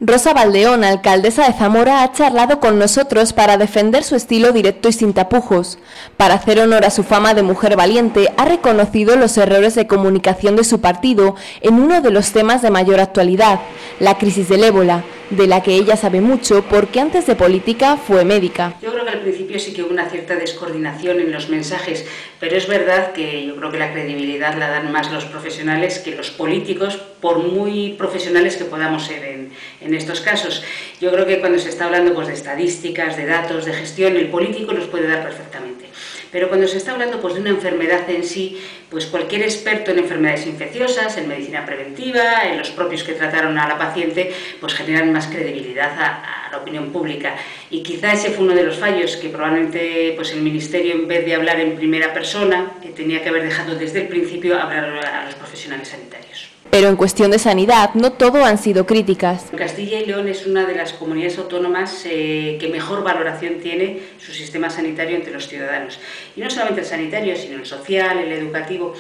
Rosa Valdeón, alcaldesa de Zamora, ha charlado con nosotros para defender su estilo directo y sin tapujos. Para hacer honor a su fama de mujer valiente, ha reconocido los errores de comunicación de su partido en uno de los temas de mayor actualidad, la crisis del ébola, de la que ella sabe mucho porque antes de política fue médica. Yo creo que al principio sí que hubo una cierta descoordinación en los mensajes, pero es verdad que yo creo que la credibilidad la dan más los profesionales que los políticos, por muy profesionales que podamos ser en estos casos. Yo creo que cuando se está hablando pues, de estadísticas, de datos, de gestión, el político los puede dar perfectamente. Pero cuando se está hablando pues, de una enfermedad en sí, pues cualquier experto en enfermedades infecciosas, en medicina preventiva, en los propios que trataron a la paciente, pues generan más credibilidad a la opinión pública. Y quizá ese fue uno de los fallos, que probablemente pues, el Ministerio, en vez de hablar en primera persona, tenía que haber dejado desde el principio hablar a los profesionales sanitarios. Pero en cuestión de sanidad, no todo han sido críticas. Castilla y León es una de las comunidades autónomas que mejor valoración tiene su sistema sanitario entre los ciudadanos. Y no solamente el sanitario, sino el social, el educativo.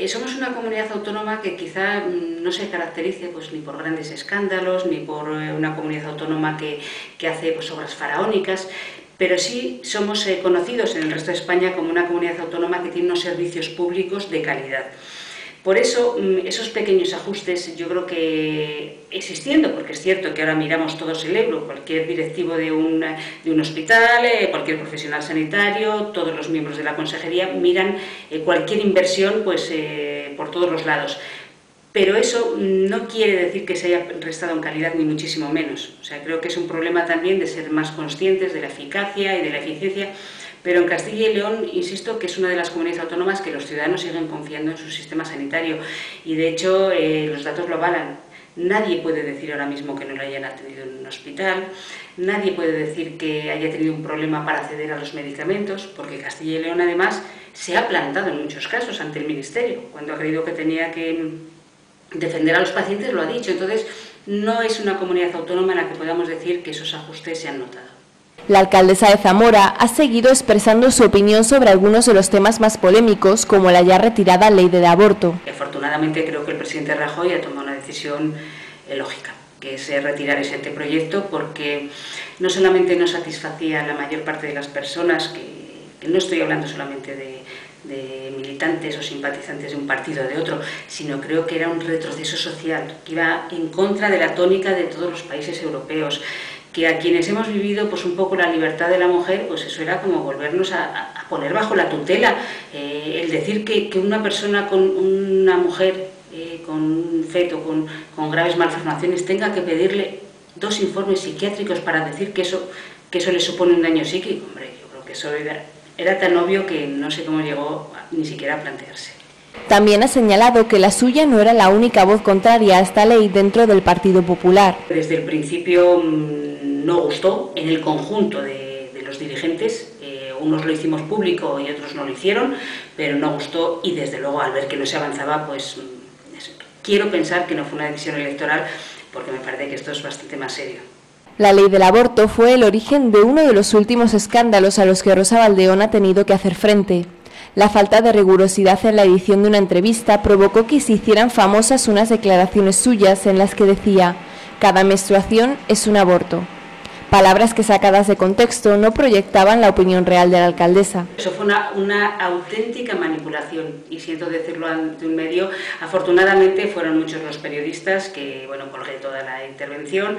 Somos una comunidad autónoma que quizá no se caracterice pues, ni por grandes escándalos, ni por una comunidad autónoma que hace pues, obras faraónicas, pero sí somos conocidos en el resto de España como una comunidad autónoma que tiene unos servicios públicos de calidad. Por eso, esos pequeños ajustes, yo creo que existiendo, porque es cierto que ahora miramos todos el euro, cualquier directivo de un hospital, cualquier profesional sanitario, todos los miembros de la consejería miran cualquier inversión pues, por todos los lados. Pero eso no quiere decir que se haya restado en calidad, ni muchísimo menos. O sea, creo que es un problema también de ser más conscientes de la eficacia y de la eficiencia. Pero en Castilla y León, insisto, que es una de las comunidades autónomas que los ciudadanos siguen confiando en su sistema sanitario y de hecho los datos lo avalan. Nadie puede decir ahora mismo que no lo hayan atendido en un hospital, nadie puede decir que haya tenido un problema para acceder a los medicamentos, porque Castilla y León además se ha plantado en muchos casos ante el Ministerio. Cuando ha creído que tenía que defender a los pacientes lo ha dicho. Entonces no es una comunidad autónoma en la que podamos decir que esos ajustes se han notado. La alcaldesa de Zamora ha seguido expresando su opinión sobre algunos de los temas más polémicos, como la ya retirada ley del aborto. Afortunadamente creo que el presidente Rajoy ha tomado una decisión lógica, que es retirar ese anteproyecto, porque no solamente no satisfacía a la mayor parte de las personas, que no estoy hablando solamente de militantes o simpatizantes de un partido o de otro, sino creo que era un retroceso social, que iba en contra de la tónica de todos los países europeos, que a quienes hemos vivido pues un poco la libertad de la mujer, pues eso era como volvernos a poner bajo la tutela. El decir que una persona, una mujer con un feto, con graves malformaciones, tenga que pedirle 2 informes psiquiátricos para decir que eso le supone un daño psíquico, hombre, yo creo que eso era tan obvio que no sé cómo llegó ni siquiera a plantearse. También ha señalado que la suya no era la única voz contraria a esta ley dentro del Partido Popular. Desde el principio no gustó en el conjunto de los dirigentes, unos lo hicimos público y otros no lo hicieron, pero no gustó y desde luego al ver que no se avanzaba, pues quiero pensar que no fue una decisión electoral, porque me parece que esto es bastante más serio. La ley del aborto fue el origen de uno de los últimos escándalos a los que Rosa Valdeón ha tenido que hacer frente. La falta de rigurosidad en la edición de una entrevista provocó que se hicieran famosas unas declaraciones suyas en las que decía: cada menstruación es un aborto. Palabras que, sacadas de contexto, no proyectaban la opinión real de la alcaldesa. Eso fue una auténtica manipulación, y siento decirlo ante un medio. Afortunadamente fueron muchos los periodistas que, bueno, colgué toda la intervención,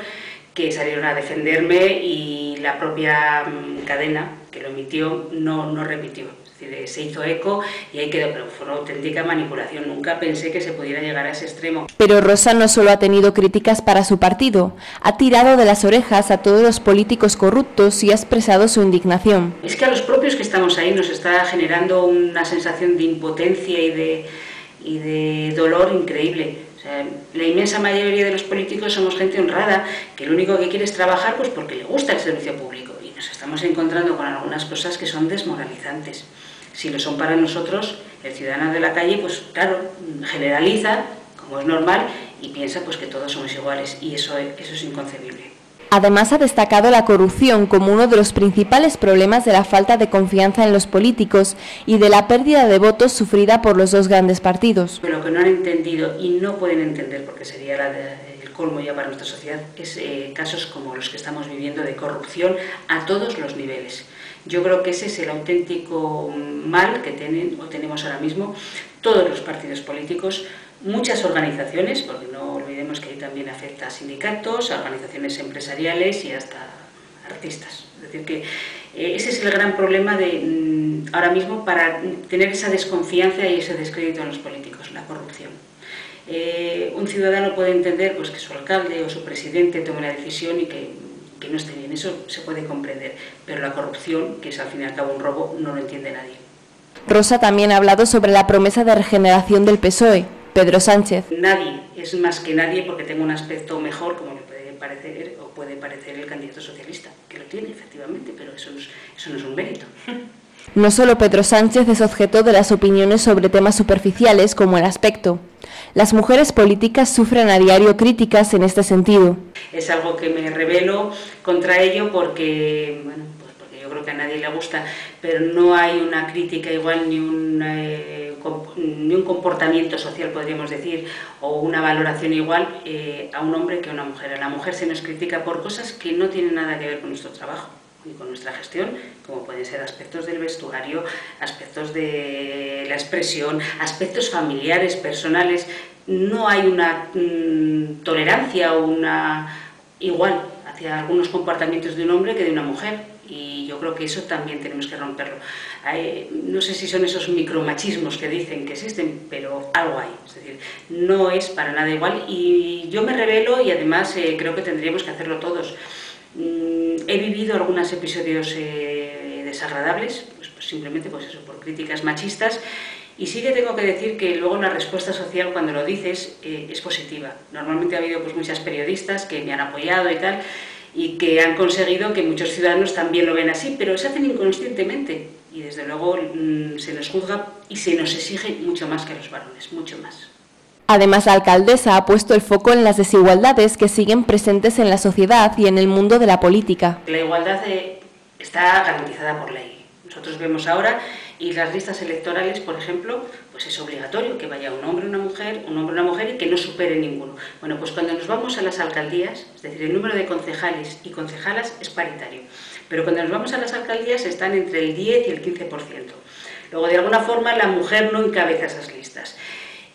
que salieron a defenderme, y la propia cadena que lo emitió no repitió. Es decir, se hizo eco y ahí quedó, pero fue una auténtica manipulación. Nunca pensé que se pudiera llegar a ese extremo. Pero Rosa no solo ha tenido críticas para su partido, ha tirado de las orejas a todos los políticos corruptos y ha expresado su indignación. Es que a los propios que estamos ahí nos está generando una sensación de impotencia y de dolor increíble. O sea, la inmensa mayoría de los políticos somos gente honrada, que lo único que quiere es trabajar pues porque le gusta el servicio público, y nos estamos encontrando con algunas cosas que son desmoralizantes. Si lo son para nosotros, el ciudadano de la calle, pues claro, generaliza, como es normal, y piensa pues que todos somos iguales, y eso es inconcebible. Además, ha destacado la corrupción como uno de los principales problemas de la falta de confianza en los políticos y de la pérdida de votos sufrida por los dos grandes partidos. Lo que no han entendido y no pueden entender, porque sería el colmo ya para nuestra sociedad, es casos como los que estamos viviendo de corrupción a todos los niveles. Yo creo que ese es el auténtico mal que tenemos ahora mismo todos los partidos políticos, muchas organizaciones, porque no olvidemos que ahí también afecta a sindicatos, a organizaciones empresariales y hasta artistas. Es decir, que ese es el gran problema de ahora mismo para tener esa desconfianza y ese descrédito en los políticos, la corrupción. Un ciudadano puede entender pues, que su alcalde o su presidente tome una decisión y que no esté bien, eso se puede comprender, pero la corrupción, que es al fin y al cabo un robo, no lo entiende nadie. Rosa también ha hablado sobre la promesa de regeneración del PSOE. Pedro Sánchez. Nadie es más que nadie porque tenga un aspecto mejor, como le puede parecer o puede parecer el candidato socialista, que lo tiene efectivamente, pero eso no es un mérito. No solo Pedro Sánchez es objeto de las opiniones sobre temas superficiales como el aspecto. Las mujeres políticas sufren a diario críticas en este sentido. Es algo que me rebelo contra ello porque, bueno, pues porque yo creo que a nadie le gusta, pero no hay una crítica igual ni un comportamiento social, podríamos decir, o una valoración igual a un hombre que a una mujer. A la mujer se nos critica por cosas que no tienen nada que ver con nuestro trabajo y con nuestra gestión, como pueden ser aspectos del vestuario, aspectos de la expresión, aspectos familiares, personales. No hay una tolerancia o una igual hacia algunos comportamientos de un hombre que de una mujer. Y yo creo que eso también tenemos que romperlo. No sé si son esos micromachismos que dicen que existen, pero algo hay. Es decir, no es para nada igual y yo me rebelo y además creo que tendríamos que hacerlo todos. He vivido algunos episodios desagradables, pues simplemente pues eso, por críticas machistas. Y sí que tengo que decir que luego la respuesta social cuando lo dices es positiva. Normalmente ha habido pues muchas periodistas que me han apoyado y tal, y que han conseguido que muchos ciudadanos también lo ven así, pero se hacen inconscientemente y desde luego se nos juzga y se nos exige mucho más que a los varones, mucho más. Además, la alcaldesa ha puesto el foco en las desigualdades que siguen presentes en la sociedad y en el mundo de la política. La igualdad está garantizada por ley. Nosotros vemos ahora, y las listas electorales, por ejemplo, pues es obligatorio que vaya un hombre, una mujer y que no supere ninguno. Bueno, pues cuando nos vamos a las alcaldías, es decir, el número de concejales y concejalas es paritario, pero cuando nos vamos a las alcaldías están entre el 10 y el 15%. Luego, de alguna forma, la mujer no encabeza esas listas.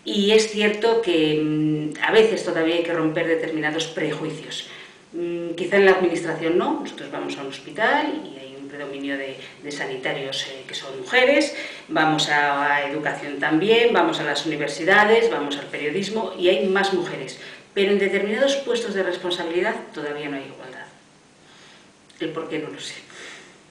Y es cierto que a veces todavía hay que romper determinados prejuicios. Quizá en la administración no, nosotros vamos a un hospital y hay un predominio de sanitarios que son mujeres, vamos a educación también, vamos a las universidades, vamos al periodismo y hay más mujeres. Pero en determinados puestos de responsabilidad todavía no hay igualdad. El por qué no lo sé.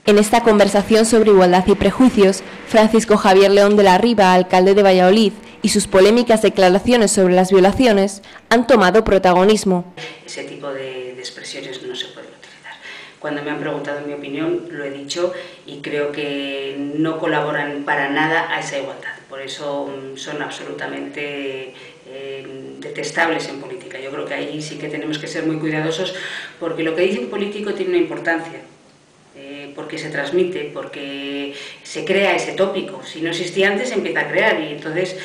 En esta conversación sobre igualdad y prejuicios, Francisco Javier León de la Riva, alcalde de Valladolid, y sus polémicas declaraciones sobre las violaciones han tomado protagonismo. Ese tipo de expresiones no se pueden utilizar. Cuando me han preguntado mi opinión, lo he dicho y creo que no colaboran para nada a esa igualdad. Por eso son absolutamente detestables en política. Yo creo que ahí sí que tenemos que ser muy cuidadosos porque lo que dice un político tiene una importancia. Porque se transmite, porque se crea ese tópico. Si no existía antes, se empieza a crear y entonces,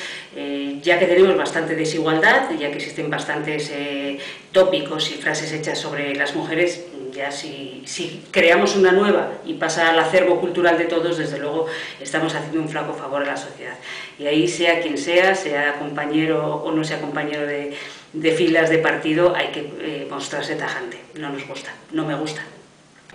ya que tenemos bastante desigualdad, ya que existen bastantes tópicos y frases hechas sobre las mujeres, ya si creamos una nueva y pasa al acervo cultural de todos, desde luego estamos haciendo un flaco favor a la sociedad. Y ahí, sea quien sea compañero o no sea compañero de filas de partido, hay que mostrarse tajante. No nos gusta, no me gusta.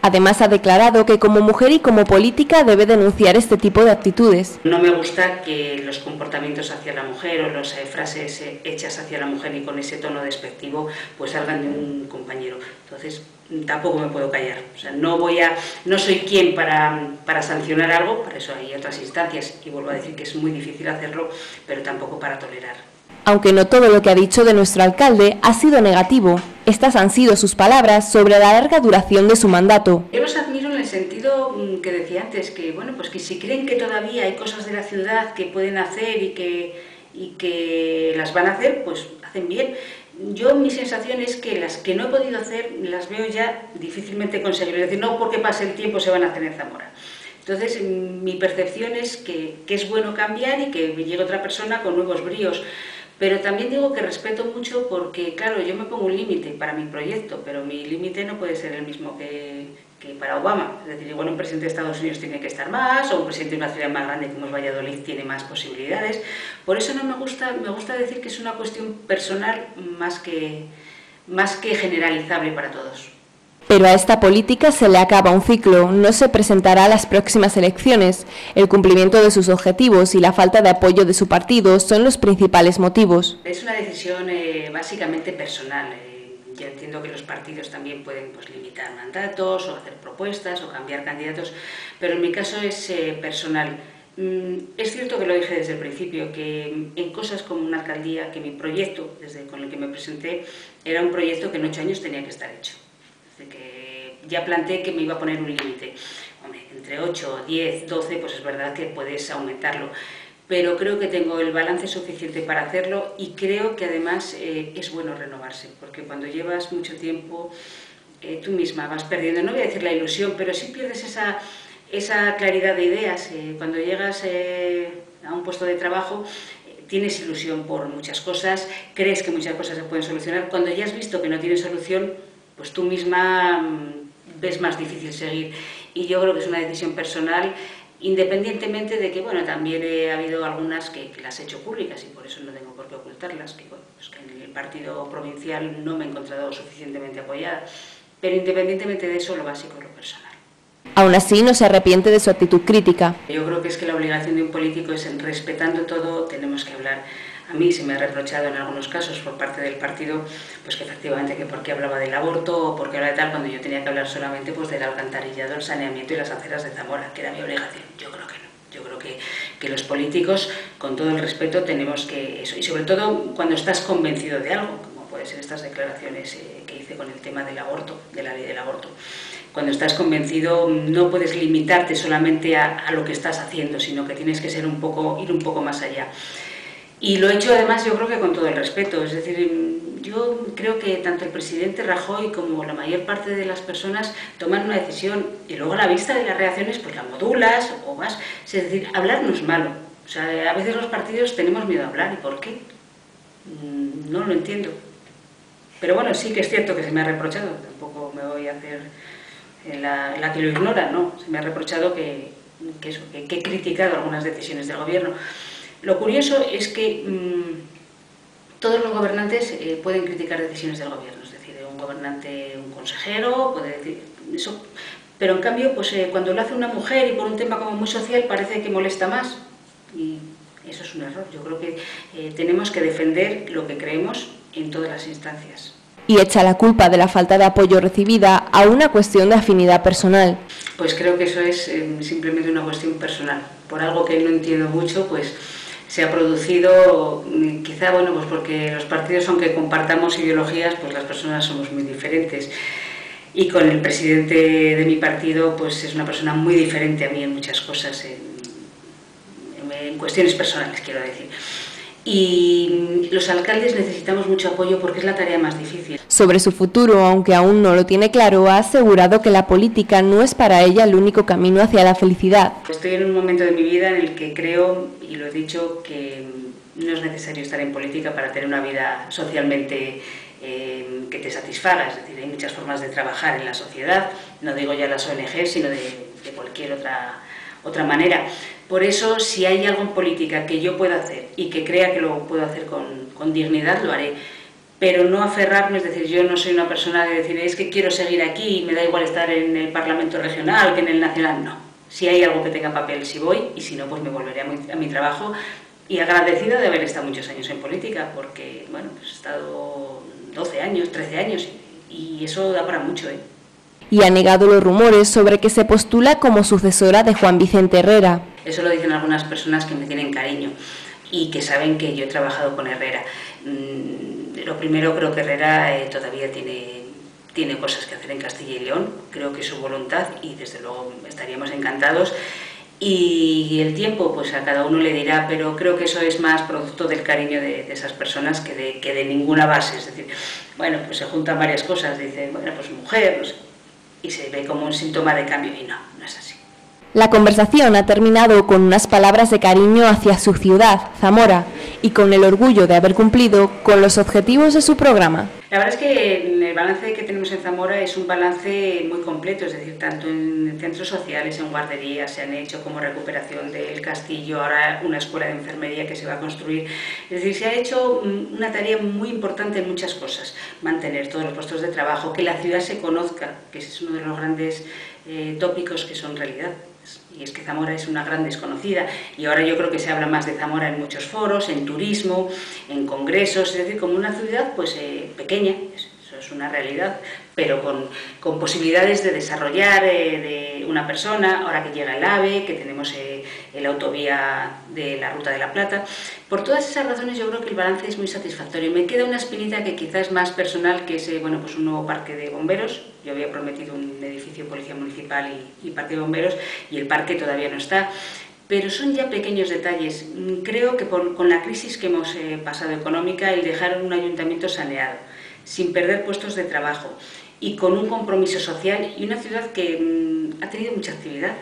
Además, ha declarado que como mujer y como política debe denunciar este tipo de actitudes. No me gusta que los comportamientos hacia la mujer o las frases hechas hacia la mujer y con ese tono despectivo pues salgan de un compañero. Entonces, tampoco me puedo callar. O sea, no soy quien para sancionar algo, para eso hay otras instancias y vuelvo a decir que es muy difícil hacerlo, pero tampoco para tolerar. Aunque no todo lo que ha dicho de nuestro alcalde ha sido negativo, estas han sido sus palabras sobre la larga duración de su mandato. Yo los admiro en el sentido que decía antes, que bueno, pues que si creen que todavía hay cosas de la ciudad que pueden hacer y que las van a hacer, pues hacen bien. Yo mi sensación es que las que no he podido hacer las veo ya difícilmente conseguibles, es decir, no porque pase el tiempo se van a hacer en Zamora. Entonces mi percepción es que es bueno cambiar y que llegue otra persona con nuevos bríos. Pero también digo que respeto mucho porque, claro, yo me pongo un límite para mi proyecto, pero mi límite no puede ser el mismo que para Obama. Es decir, igual un presidente de Estados Unidos tiene que estar más, o un presidente de una ciudad más grande como es Valladolid tiene más posibilidades. Por eso no me gusta decir que es una cuestión personal más que generalizable para todos. Pero a esta política se le acaba un ciclo, no se presentará a las próximas elecciones. El cumplimiento de sus objetivos y la falta de apoyo de su partido son los principales motivos. Es una decisión básicamente personal. Yo entiendo que los partidos también pueden limitar mandatos o hacer propuestas o cambiar candidatos, pero en mi caso es personal. Es cierto que lo dije desde el principio, que en cosas como una alcaldía, que mi proyecto con el que me presenté era un proyecto que en 8 años tenía que estar hecho. Desde que ya planteé que me iba a poner un límite. Hombre, entre 8, 10, 12, pues es verdad que puedes aumentarlo. Pero creo que tengo el balance suficiente para hacerlo y creo que además es bueno renovarse, porque cuando llevas mucho tiempo tú misma vas perdiendo, no voy a decir la ilusión, pero sí pierdes esa claridad de ideas. Cuando llegas a un puesto de trabajo tienes ilusión por muchas cosas, crees que muchas cosas se pueden solucionar. Cuando ya has visto que no tienes solución, pues tú misma ves más difícil seguir. Y yo creo que es una decisión personal, independientemente de que, bueno, también ha habido algunas que las he hecho públicas y por eso no tengo por qué ocultarlas, que, bueno, pues que en el partido provincial no me he encontrado suficientemente apoyada, pero independientemente de eso, lo básico es lo personal. Aún así, no se arrepiente de su actitud crítica. Yo creo que es que la obligación de un político es, respetando todo, tenemos que hablar. A mí se me ha reprochado en algunos casos por parte del partido, pues que efectivamente que por qué hablaba del aborto o por qué hablaba de tal, cuando yo tenía que hablar solamente pues del alcantarillado, el saneamiento y las aceras de Zamora, que era mi obligación. Yo creo que no. Yo creo que los políticos, con todo el respeto, tenemos que eso. Y sobre todo cuando estás convencido de algo, como pueden ser estas declaraciones que hice con el tema del aborto, de la ley del aborto. Cuando estás convencido no puedes limitarte solamente a lo que estás haciendo, sino que tienes que ser ir un poco más allá. Y lo he hecho además yo creo que con todo el respeto, es decir, yo creo que tanto el presidente Rajoy como la mayor parte de las personas toman una decisión y luego a la vista de las reacciones pues la modulas o vas, es decir, hablar no es malo, o sea, a veces los partidos tenemos miedo a hablar, ¿y por qué? No lo entiendo, pero bueno, sí que es cierto que se me ha reprochado, tampoco me voy a hacer la que lo ignora, ¿no? Se me ha reprochado que he criticado algunas decisiones del gobierno. Lo curioso es que todos los gobernantes pueden criticar decisiones del gobierno, es decir, un gobernante, un consejero, puede decir eso, pero en cambio, pues cuando lo hace una mujer y por un tema como muy social parece que molesta más, y eso es un error. Yo creo que tenemos que defender lo que creemos en todas las instancias. Y echa la culpa de la falta de apoyo recibida a una cuestión de afinidad personal. Pues creo que eso es simplemente una cuestión personal. Por algo que no entiendo mucho, pues se ha producido, quizá, bueno, pues porque los partidos, aunque compartamos ideologías, pues las personas somos muy diferentes. Y con el presidente de mi partido, pues es una persona muy diferente a mí en muchas cosas, en cuestiones personales, quiero decir. Y los alcaldes necesitamos mucho apoyo porque es la tarea más difícil. Sobre su futuro, aunque aún no lo tiene claro, ha asegurado que la política no es para ella el único camino hacia la felicidad. Estoy en un momento de mi vida en el que creo, y lo he dicho, que no es necesario estar en política para tener una vida socialmente que te satisfaga. Es decir, hay muchas formas de trabajar en la sociedad, no digo ya las ONG, sino de cualquier otra manera. Por eso, si hay algo en política que yo pueda hacer y que crea que lo puedo hacer con dignidad, lo haré. Pero no aferrarme, es decir, yo no soy una persona de decir, es que quiero seguir aquí y me da igual estar en el Parlamento regional que en el nacional, no. Si hay algo que tenga papel, sí voy, y si no, pues me volveré a mi trabajo. Y agradecida de haber estado muchos años en política, porque, bueno, pues he estado 12 años, 13 años, y eso da para mucho, ¿eh? Y ha negado los rumores sobre que se postula como sucesora de Juan Vicente Herrera. Eso lo dicen algunas personas que me tienen cariño y que saben que yo he trabajado con Herrera. Lo primero, creo que Herrera todavía tiene cosas que hacer en Castilla y León, creo que es su voluntad y desde luego estaríamos encantados. y el tiempo pues a cada uno le dirá, pero creo que eso es más producto del cariño de esas personas que de ninguna base. Es decir, bueno, pues se juntan varias cosas, dicen, bueno, pues mujer, no sé, y se ve como un síntoma de cambio, y no, no es así. La conversación ha terminado con unas palabras de cariño hacia su ciudad, Zamora, y con el orgullo de haber cumplido con los objetivos de su programa. La verdad es que el balance que tenemos en Zamora es un balance muy completo, es decir, tanto en centros sociales, en guarderías, se han hecho como recuperación del castillo, ahora una escuela de enfermería que se va a construir. Es decir, se ha hecho una tarea muy importante en muchas cosas, mantener todos los puestos de trabajo, que la ciudad se conozca, que ese es uno de los grandes tópicos que son realidad. Y es que Zamora es una gran desconocida y ahora yo creo que se habla más de Zamora en muchos foros, en turismo, en congresos, es decir, como una ciudad pues pequeña, eso es una realidad, pero con posibilidades de desarrollar de una persona, ahora que llega el AVE, que tenemos la autovía de la Ruta de la Plata. Por todas esas razones yo creo que el balance es muy satisfactorio. Me queda una espinita que quizás es más personal, que es bueno, pues un nuevo parque de bomberos. Yo había prometido un edificio de policía municipal y parque de bomberos, y el parque todavía no está. Pero son ya pequeños detalles. Creo que con la crisis que hemos pasado económica, el dejar un ayuntamiento saneado, sin perder puestos de trabajo y con un compromiso social y una ciudad que ha tenido mucha actividad.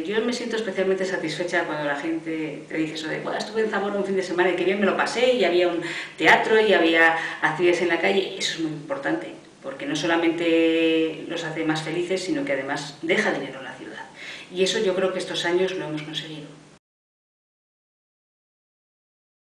Yo me siento especialmente satisfecha cuando la gente te dice eso de bueno, estuve en Zamora un fin de semana y que bien me lo pasé, y había un teatro y había actividades en la calle. Eso es muy importante, porque no solamente los hace más felices, sino que además deja dinero en la ciudad. Y eso yo creo que estos años lo hemos conseguido.